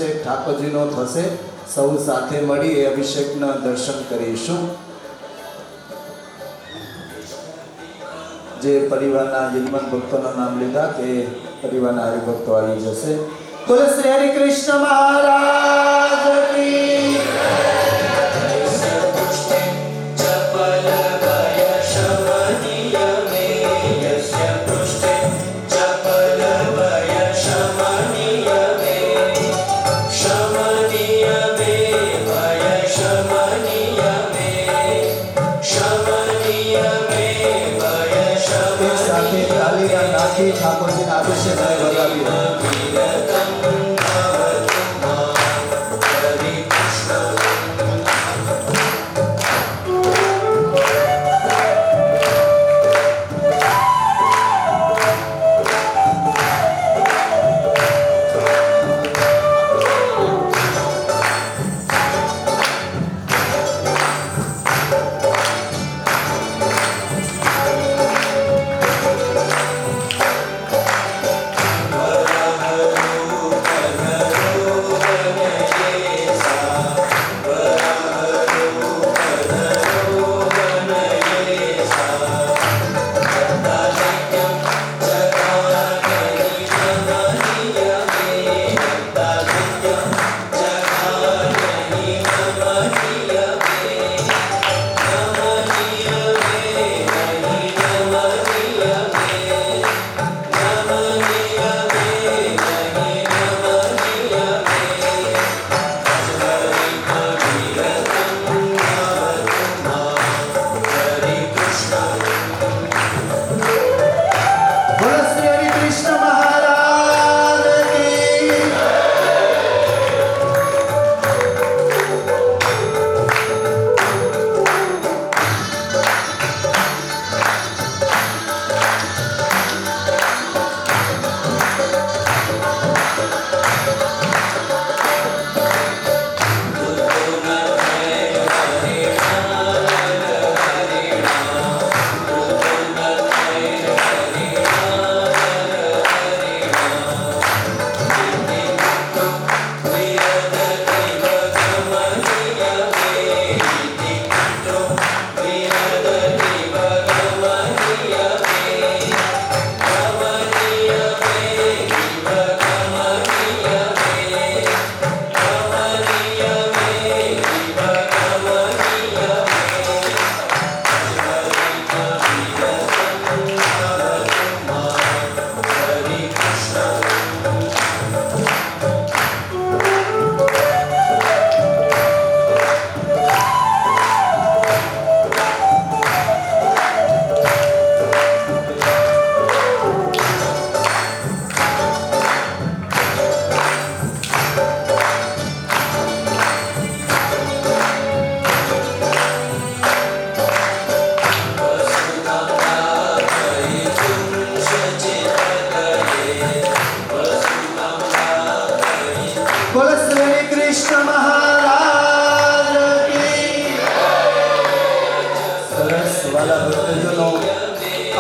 અભિષેક ઠાકોરજીનો થશે. સૌ સાથે મળી એ અભિષેકના દર્શન કરીશું. જે પરિવારના યજમાન ભક્તોના નામ લીધા તે પરિવારના હરિભક્તો આવી જશે. બોલો શ્રી હરિ કૃષ્ણ મહારાજ કી. ઠાકોરજીના અભિષેકને વધાવીએ.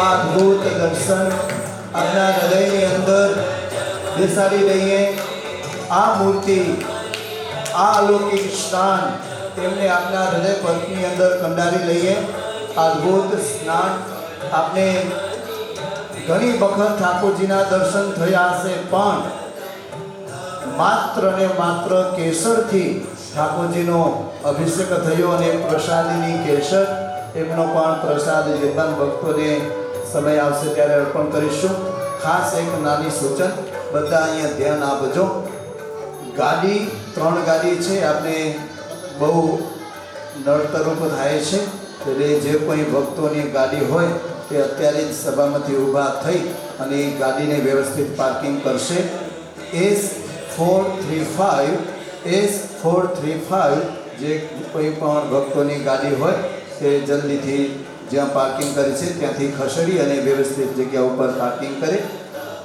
અદ્ભુત દર્શન આપણા હૃદયની અંદર બેસાડી દઈએ. આ મૂર્તિ, આ અલૌકિક સ્નાન તેમને આપણા હૃદય પંથની અંદર કંડારી લઈએ. અદ્ભુત સ્નાન આપને ઘણી વખત ઠાકોરજીના દર્શન થયા હશે, પણ માત્ર ને માત્ર કેસરથી ઠાકોરજીનો અભિષેક થયો અને પ્રસાદીની કેસર એમનો પણ પ્રસાદ યજમાન ભક્તોને સમય આવશે ત્યારે અર્પણ કરીશું. ખાસ એક નાની સૂચન, બધા અહીંયા ધ્યાન આપજો. ગાડી 3 ગાડી છે, આપણે બહુ નડતરૂપ થાય છે, એટલે જે કોઈ ભક્તોની ગાડી હોય તે અત્યારે જ સભામાંથી ઊભા થઈ અને એ ગાડીને વ્યવસ્થિત પાર્કિંગ કરશે. S435 જે કોઈ પણ ભક્તોની ગાડી હોય તે જલ્દીથી જ્યાં પાર્કિંગ કરી છે ત્યાંથી ખસેડી અને વ્યવસ્થિત જગ્યા ઉપર પાર્કિંગ કરે.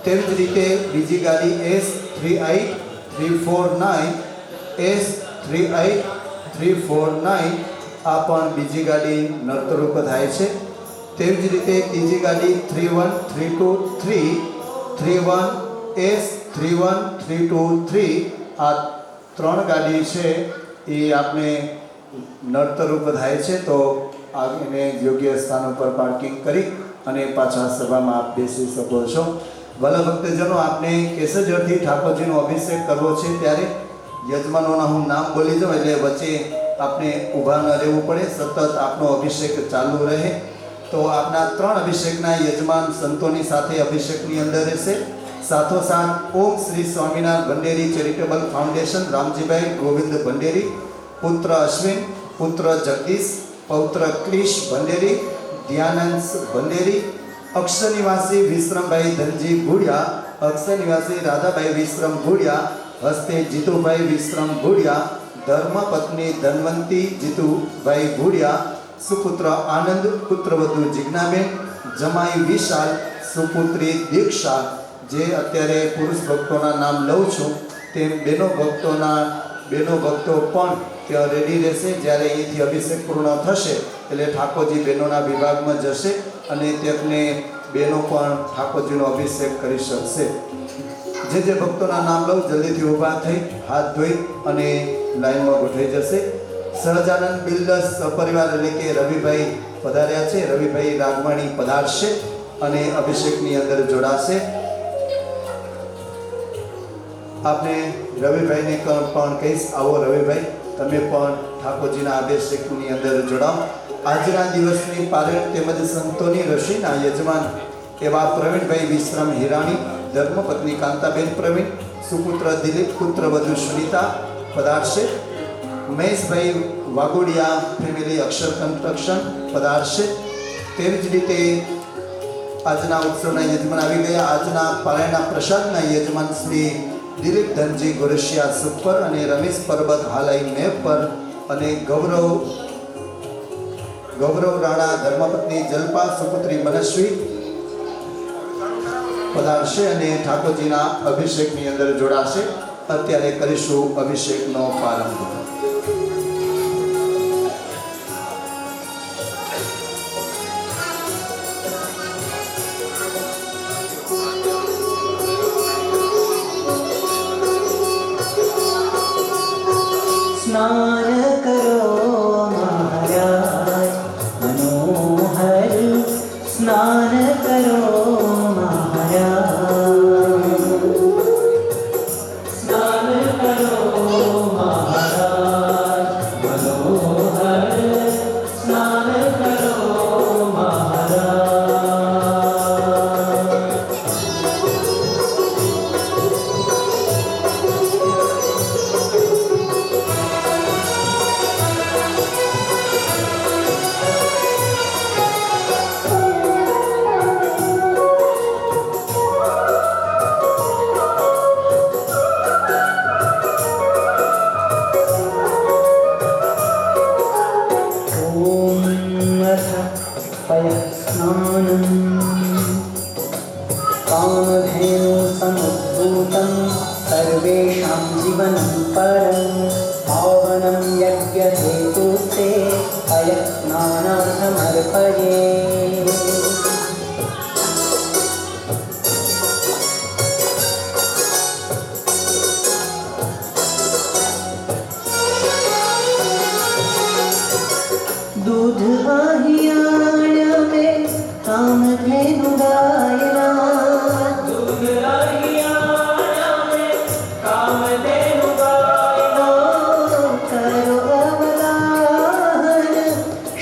તેવી જ રીતે બીજી ગાડી S38349 આ પણ બીજી ગાડી નડતરૂપ થાય છે. તેવી જ રીતે ત્રીજી ગાડી 31323 S31323 આ 3 ગાડી છે એ આપણે નડતરૂપ થાય છે, તો એને યોગ્ય સ્થાન ઉપર પાર્કિંગ કરી અને પાછા સભામાં આપ બેસી શકો છો. ભલા ભક્તજનો, આપણે કેસરજળથી ઠાકોરજીનો અભિષેક કરવો છે, ત્યારે યજમાનોના હું નામ બોલી જાઉં એટલે વચ્ચે આપણે ઊભા ન રહેવું પડે, સતત આપનો અભિષેક ચાલુ રહે. તો આપના 3 અભિષેકના યજમાન સંતોની સાથે અભિષેકની અંદર રહેશે. સાથોસાથ ઓમ શ્રી સ્વામિનારાયણ ભંડેરી ચેરિટેબલ ફાઉન્ડેશન રામજીભાઈ ગોવિંદ ભંડેરી, પુત્ર અશ્વિન, પુત્ર જગદીશ, પૌત્ર ક્રિશ ભંડેરી, ધ્યાનંશ ભંડેરી, અક્ષર નિવાસી વિશ્રમભાઈ ધનજી ભુડિયા, અક્ષર નિવાસી રાધાભાઈ વિશ્રમ ભુડિયા, હસ્તે જીતુભાઈ વિશ્રમ ભુડિયા, ધર્મપત્ની ધનવંતી જીતુભાઈ ભુડિયા, સુપુત્ર આનંદ, પુત્રવધુ જિજ્ઞાબેન, જમાઈ વિશાલ, સુપુત્રી દીક્ષા. જે અત્યારે પુરુષ ભક્તોના નામ લઉં છું તેમ બહેનો ભક્તો પણ ત્યાં રેડી રહેશે. જ્યારે અહીંથી અભિષેક પૂર્ણ થશે એટલે ઠાકોરજી બહેનોના વિભાગમાં જશે અને તેમને બહેનો પણ ઠાકોરજીનો અભિષેક કરી શકશે. જે ભક્તોના નામ લઉં જલ્દીથી ઊભા થઈ હાથ ધોઈ અને લાઈનમાં ગોઠવાઈ જશે. સહજાનંદ બિલ્ડર્સ સપરિવાર એટલે કે રવિભાઈ પધાર્યા છે. રવિભાઈ રાગવાણી પધારશે અને અભિષેકની અંદર જોડાશે. આપણે રવિભાઈને પણ કહીશ, આવો રવિભાઈ, તમે પણ ઠાકોરજીના અભિષેકની અંદર જોડાઓ. આજના દિવસની પારણ તેમજ સંતોની રસીના યજમાન એવા પ્રવીણભાઈ વિશ્રામ હિરાણી, ધર્મપત્ની કાંતાબેન પ્રવીણ, સુપુત્ર દિલીપ, પુત્રવધુ સુનિતા પધારશે. મહેશભાઈ વાગોડિયા ફેમિલી અક્ષર કન્સ્ટ્રક્શન પધારશે. તેવી જ રીતે આજના ઉત્સવના યજમાન આવી ગયા. આજના પારાયણના પ્રસાદના યજમાન શ્રી દિલીપ ધનજી ગોરસિયા સુપર અને રમેશ પરબત હાલાઈ મેપ પર અને ગૌરવ રાણા, ધર્મપત્ની જલ્પા, સુપુત્રી મનસ્વી પધારશે અને ઠાકોરજીના અભિષેકની અંદર જોડાશે. અત્યારે કરીશું અભિષેકનો પ્રારંભ. स्नान करो महाराज मनोहर, स्नान करो महाराज, स्नान करो महाराज मनोहर, स्नान करो महाराज. कामधेनु समुद्भूतं सर्वेषां जीवनं परं पावनं यज्ञहेतुस्ते अयस्नानार्थमर्पये. दूध आहियाण में कामधेनु गायना, दूध आहियाण में कामधेनु गायना. करो अवगाहन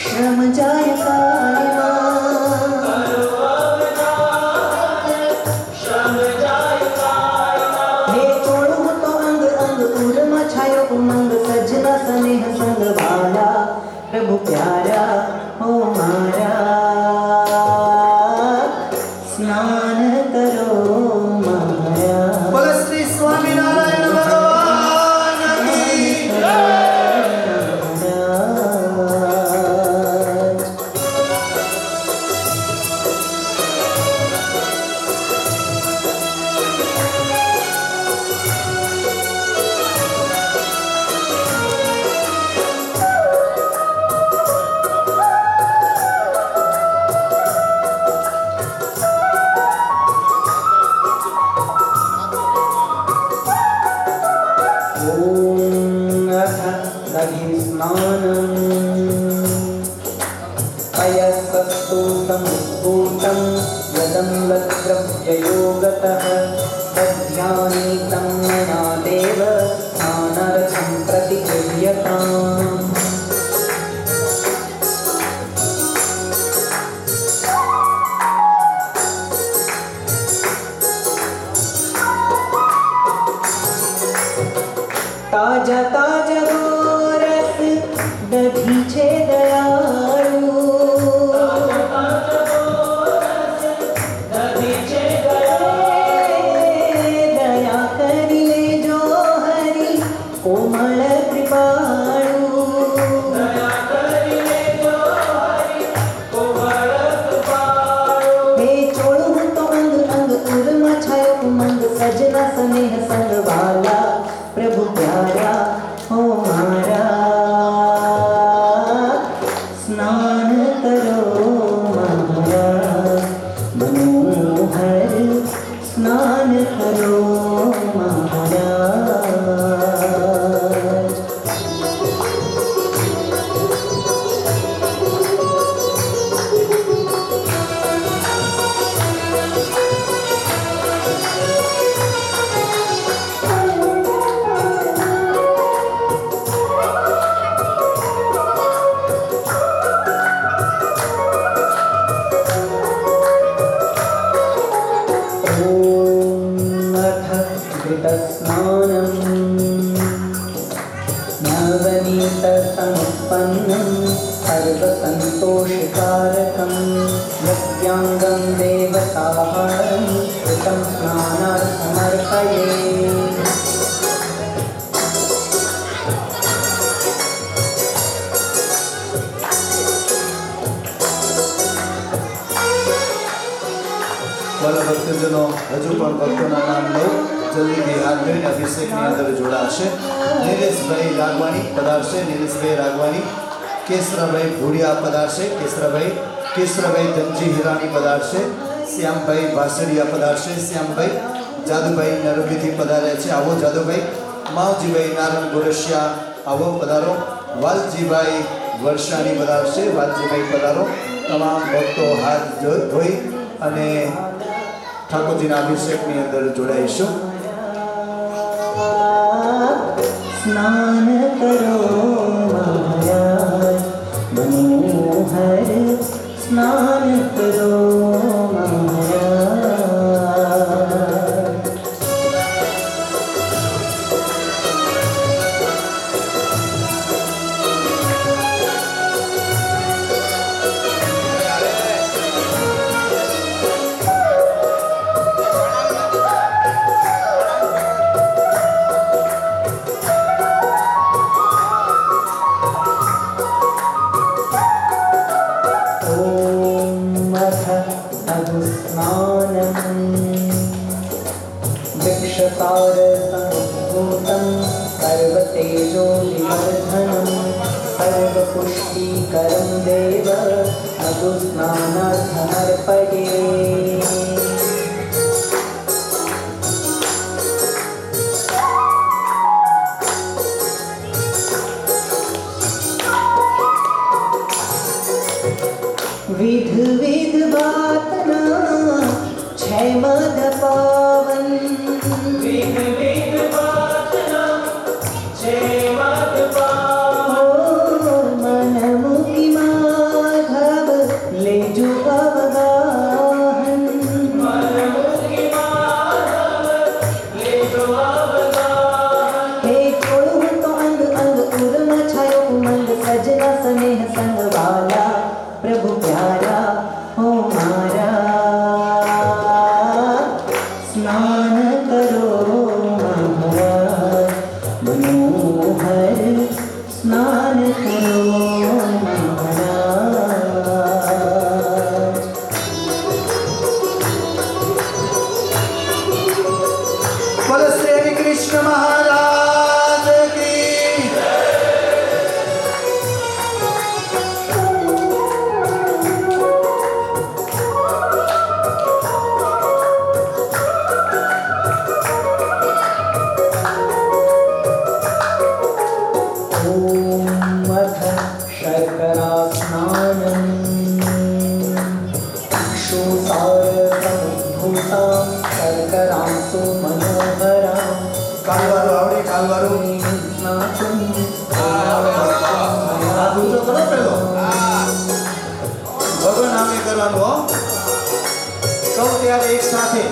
श्रम जाय कायना, करो अवगाहन श्रम जाय कायना. हे तोड़ो तो अंग अंग उर्मा छायो उमंग, सजना स्नेह संग भाला प्रभु प्यारा हो मारा. स्नान करो महाराज. बोलो श्री स्वामिनारायण भगवान की महाराज. स्नानम् अयस्तु समुद्भूतं यदम्लद्रव्ययो गतः तद्ध्यानीतं मनादेव स्नानार्थं प्रतिगृह्यताम् ताजा ताजा गोरस दधी छे दयाळु दया करी लेजो हरि कोमल कृपाळु हे चोळू तो अंग अंग उर्मा छायो उमंग सजना स्नेह संग वाला प्रभु प्यारा हो मारा स्नान करो मारा मनोहर स्नान करो मारा नवनीतसमुत्पन्नं सर्वसन्तोषकारकं यज्ञाङ्गं देवताहारं कृतं स्नानार्थमर्पये વાલા ભક્તજનો હજુ પણ ભક્તોના નામ લો જલ્દીથી હાથ ધોઈને અભિષેકની અંદર જોડાશે. નિલેશભાઈ રાગવાણી પધારશે. નિલેશભાઈ રાગવાણી. કેશરાભાઈ ભુડિયા પધારશે. કેશરાભાઈ ધનજી હિરાણી પધારશે. શ્યામભાઈ ભાસડિયા પધારશે. શ્યામભાઈ જાદુભાઈ નરોલીથી પધાર્યા છે. આવો જાદુભાઈ. માવજીભાઈ નારાયણ ગોરસિયા આવો પધારો. વાલજીભાઈ વર્ષાણી પધારશે. વાલજીભાઈ પધારો. તમામ ભક્તો હાથ ધોઈ અને ઠાકોરજીના અભિષેકની અંદર જોડાઈશું. स्नान करो महाराज मनोहर स्नान करो महाराज वृक्षसारसमुद्भूतं सर्वतेजोविवर्धनं सर्वपुष्टिकरं देव मधुस्नानार्थमर्पये विध विध बातना छय मद पावन विध विध बातना छय मद पावन मन मुखी माधव लेजो अवगाहन मन मुखी माधव लेजो अवगाहन हे छोड़ू तो अंग अंग उर्म छायो उमंग सजना स्नेह संग वाला प्रभु प्यारा हो मारा स्नान करो महाराज मनोहर स्नान करो महाराज બોલો શ્રી કૃષ્ણ મહારાજ की તમારું હાથ ઊંચો કરો પેલો ભગવાન નામે કરવાનું હો કહું ત્યારે એક સાથે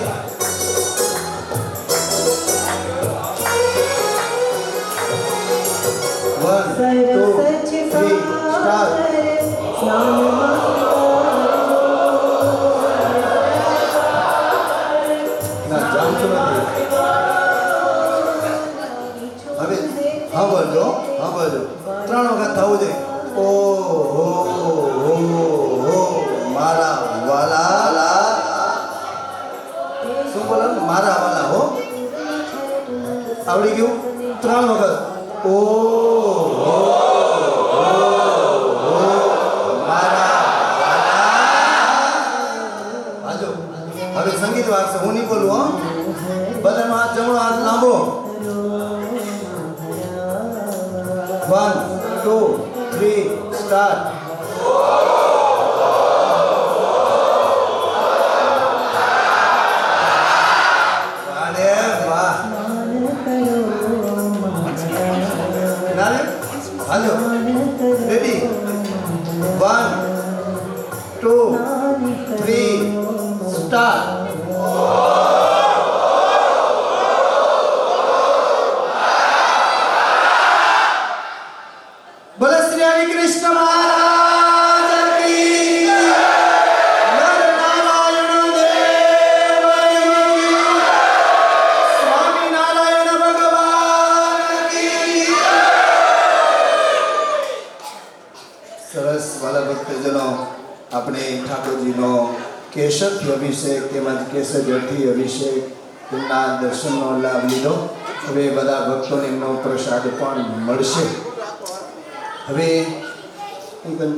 One, two, three, start. ના જાણતું નથી હવે હા બોલજો ત્રણ વખત થવું જોઈએ ઓ હો હો મારા વાલા શું બોલો મારા વાલા હો આવડી ગયું ત્રણ વખત ઓ હો મારા વાલા હાજો હવે સંગીત વાગશે હું નહીં બોલું હો બધાનો હાથ જમણો હાથ લાંબો 1, 2, 3, start. Hello. Ready? 1, 2, 3, start. बोले श्री हरि कृष्ण महाराज की नर नारायण देव की स्वामी नारायण भगवान की સરસ વાલા ભક્તજનો આપણે ઠાકોરજીનો કેશરથી અભિષેક તેમજ કેસરથી અભિષેક તેમના દર્શનનો લાભ લીધો હવે બધા ભક્તોને એમનો પ્રસાદ પણ મળશે હવે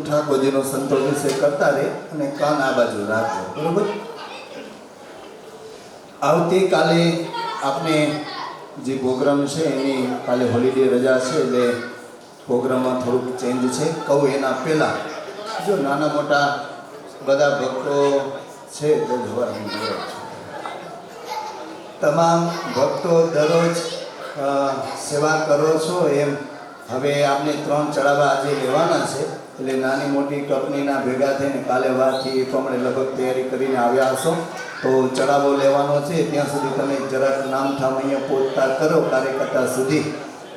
ઠાકોરજીનો સંતોષ કરતા રહે અને કાન આ બાજુ રાખજો બરોબર આવતીકાલે આપણે જે પ્રોગ્રામ છે એની કાલે હોલિડે રજા છે એટલે પ્રોગ્રામમાં થોડુંક ચેન્જ છે કહું એના પહેલાં જો નાના મોટા બધા ભક્તો છે તો જવાનું તમામ ભક્તો દરરોજ સેવા કરો છો એમ હવે આપણે 3 ચડાવવા આજે લેવાના છે એટલે નાની મોટી કંપનીના ભેગા થઈને કાલે વારથી એ પ્રમાણે લગભગ તૈયારી કરીને આવ્યા હશો તો ચડાવો લેવાનો છે ત્યાં સુધી તમે જરાક નામ ઠામ અહીંયા પહોંચતા કરો કાર્યકર્તા સુધી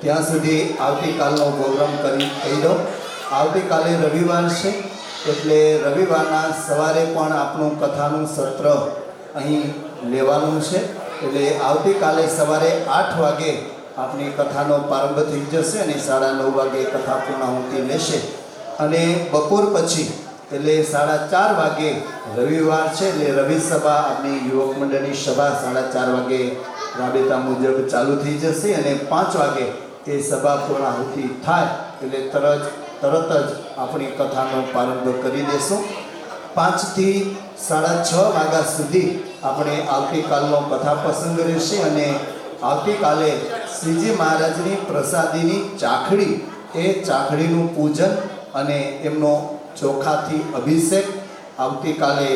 ત્યાં સુધી આવતીકાલનો પ્રોગ્રામ કહી દો આવતીકાલે રવિવાર છે એટલે રવિવારના સવારે પણ આપણું કથાનું સત્ર અહીં લેવાનું છે એટલે આવતીકાલે સવારે 8 વાગે આપણી કથાનો પ્રારંભ થઈ જશે અને 9:30 વાગે કથા પૂર્ણાહુતિ લેશે અને બપોર પછી એટલે 4:30 વાગે રવિવાર છે એટલે રવિ સભા આપણી યુવક મંડળની સભા 4:30 વાગે રાબેતા મુજબ ચાલુ થઈ જશે અને 5 વાગે એ સભા પૂર્ણાહુતિ થાય એટલે તરત જ આપણી કથાનો પ્રારંભ કરી દેશું 5 થી 6:30 વાગ્યા સુધી આપણે આવતીકાલનો કથા પ્રસંગ રહેશે અને આવતીકાલે શ્રીજી મહારાજની પ્રસાદીની ચાખડી એ ચાખડીનું પૂજન અને એમનો ચોખાથી અભિષેક આવતીકાલે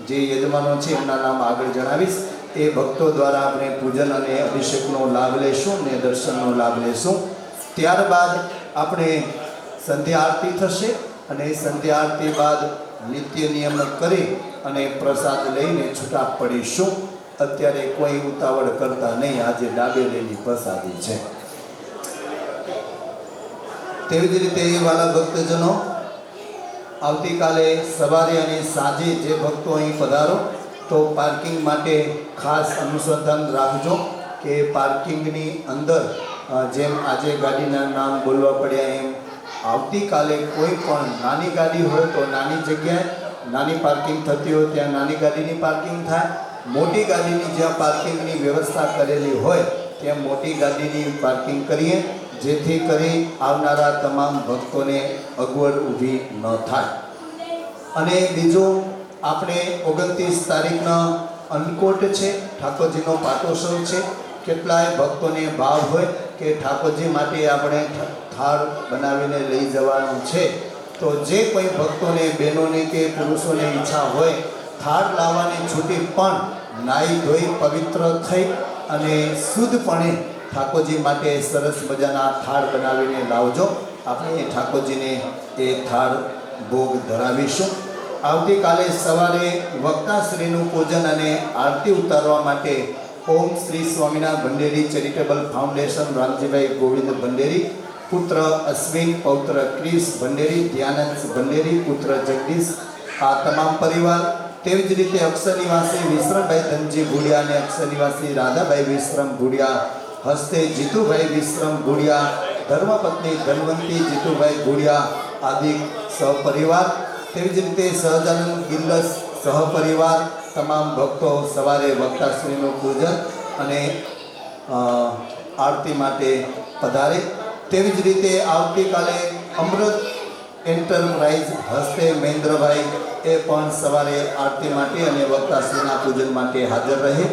જે યજમાનો છે એમના નામ આગળ જણાવીશ એ ભક્તો દ્વારા આપણે પૂજન અને અભિષેકનો લાભ લેશું અને દર્શનનો લાભ લેશું ત્યારબાદ આપણે સંધ્યા આરતી થશે અને સંધ્યા આરતી બાદ નિત્ય નિયમ કરી અને પ્રસાદ લઈને છૂટા પડીશું અત્યારે કોઈ ઉતાવળ કરતા નહીં આજે ડાબેલીની પ્રસાદી છે તેવી જ રીતે વાલા ભક્તજનો આવતીકાલે સવારે અને સાંજે જે ભક્તો અહીં પધારો તો પાર્કિંગ માટે ખાસ અનુસંધાન રાખજો કે પાર્કિંગની અંદર જેમ આજે ગાડીના નામ બોલવા પડ્યા એમ આવતીકાલે કોઈ પણ નાની ગાડી હોય તો નાની જગ્યાએ નાની પાર્કિંગ થતી હોય ત્યાં નાની ગાડીની પાર્કિંગ થાય મોટી ગાડીની જ્યાં પાર્કિંગની વ્યવસ્થા કરેલી હોય ત્યાં મોટી ગાડીની પાર્કિંગ કરીએ જેથી કરી આવનારા તમામ ભક્તોને અગવડ ઊભી ન થાય અને બીજું આપણે 29 તારીખના અન્નકોટ છે ઠાકોરજીનો પાટોત્સવ છે કેટલાય ભક્તોને ભાવ હોય કે ઠાકોરજી માટે આપણે થાળ બનાવીને લઈ જવાનું છે તો જે કોઈ ભક્તોને બહેનોની કે પુરુષોને ઈચ્છા હોય થાળ લાવવાની છૂટી પણ નાહી ધોઈ પવિત્ર થઈ અને શુદ્ધપણે ઠાકોરજી માટે સરસ મજાના થાળ બનાવીને લાવજો. આપણે ઠાકોરજીને એ થાળ ભોગ ધરાવીશું. આવતીકાલે સવારે વક્તાશ્રીનું પૂજન અને આરતી ઉતારવા માટે ઓમ શ્રી સ્વામિનારાયણ ભંડેરી ચેરિટેબલ ફાઉન્ડેશન, રામજીભાઈ ગોવિંદ ભંડેરી, પુત્ર અશ્વિન, પૌત્ર ક્રિશ ભંડેરી, ધ્યાનંદ ભંડેરી, પુત્ર જગદીશ, આ તમામ પરિવાર, તેવી જ રીતે અક્ષર નિવાસી વિશ્રમભાઈ ધનજી ભુડિયા અને અક્ષર નિવાસી રાધાભાઈ વિશ્રમ ભુડિયા, હસ્તે જીતુભાઈ વિશ્રમ ભુડિયા, ધર્મપત્ની ધનવંતી જીતુભાઈ ભુડિયા આદિ સહપરિવાર, તેવી જ રીતે સહજાનંદ ગિલ્લસ સહપરિવાર, તમામ ભક્તો સવારે વક્તાશ્રીનું પૂજન અને આરતી માટે પધારે. તેવી જ રીતે આવતીકાલે અમૃત એન્ટરપ્રાઇઝ હસ્તે મહેન્દ્રભાઈ એ પણ સવારે આરતી માટે અને વક્તાશ્રીના પૂજન માટે હાજર રહે.